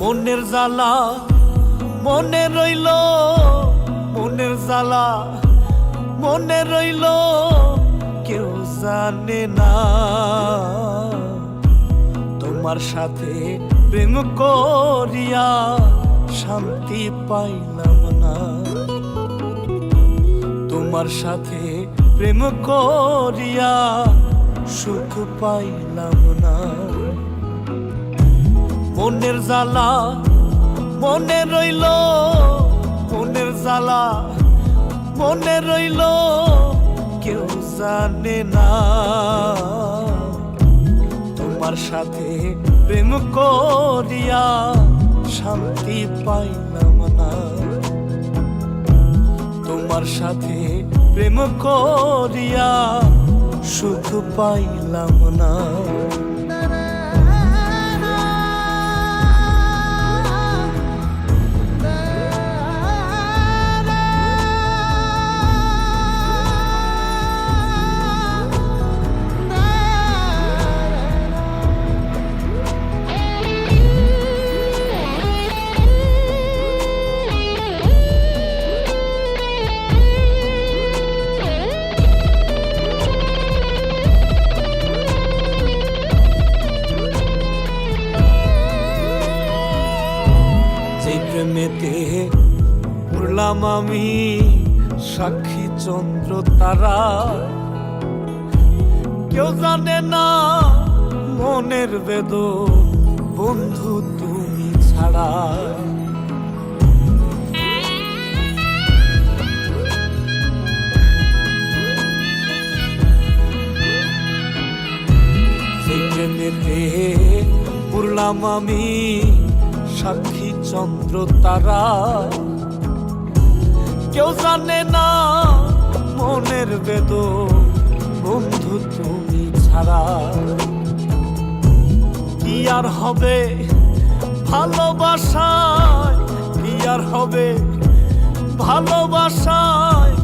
মনের জ্বালা মনে রইল, মনের জ্বালা মনে রইল, কেউ জানে না। তোমার সাথে প্রেম করিয়া শান্তি পাইলাম না, তোমার সাথে প্রেম করিয়া সুখ পাইলাম না। মনের জ্বালা মনে রইল, মনের জ্বালা মনে রইল, কেউ জানে না। তোমার সাথে প্রেম করিয়া শান্তি পাইলাম না, তোমার সাথে প্রেম করিয়া সুখ পাইলাম না। প্রেমেতে পড়লাম আমি সাক্ষী চন্দ্র তারা, কেউ জানে না মনের বেদন বন্ধু তুমি ছাড়া। সেই প্রেমেতে পড়লাম আমি সাক্ষী চন্দ্র তারা, কেউ জানে না মনের বেদন বন্ধু তুমি ছাড়া। কি আর হবে ভালোবাসায়, কি আর হবে ভালোবাসায়,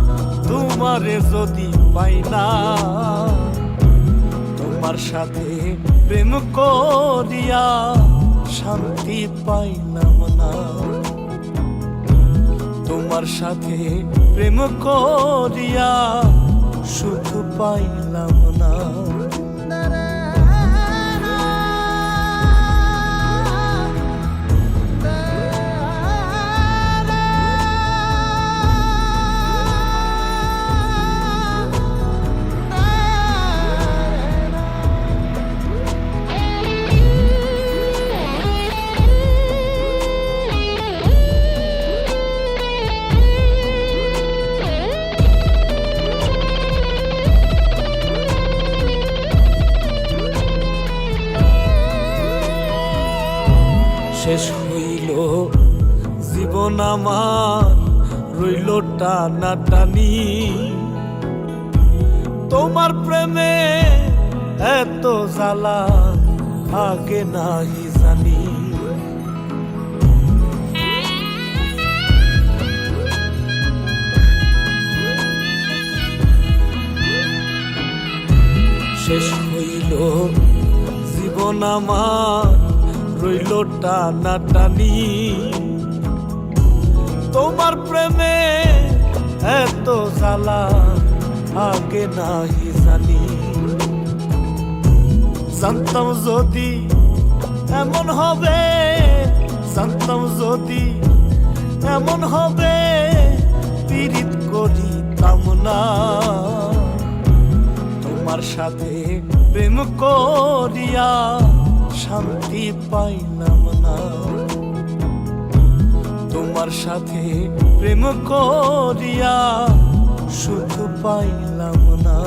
তোমারে যদি পাই না। তোমার সাথে প্রেম করিয়া শান্তি পাইলাম না, তোমার সাথে প্রেম করিয়া সুখ পাইলাম না। শেষ হইল জীবন আমার, রইল টানাটানি, তোমার প্রেমে এত জ্বালা আগে নাহি জানি। শেষ হইল জীবন আমার, রইল টানাটানি, তোমার প্রেমে এত জ্বালা আগে নাহি জানি। জানতাম যদি এমন হবে, জানতাম যদি এমন হবে, পীড়িত করিতাম না। তোমার সাথে প্রেম করিয়া শান্তি পাইলাম না, তোমার সাথে প্রেম করিয়া সুখ পাইলাম না।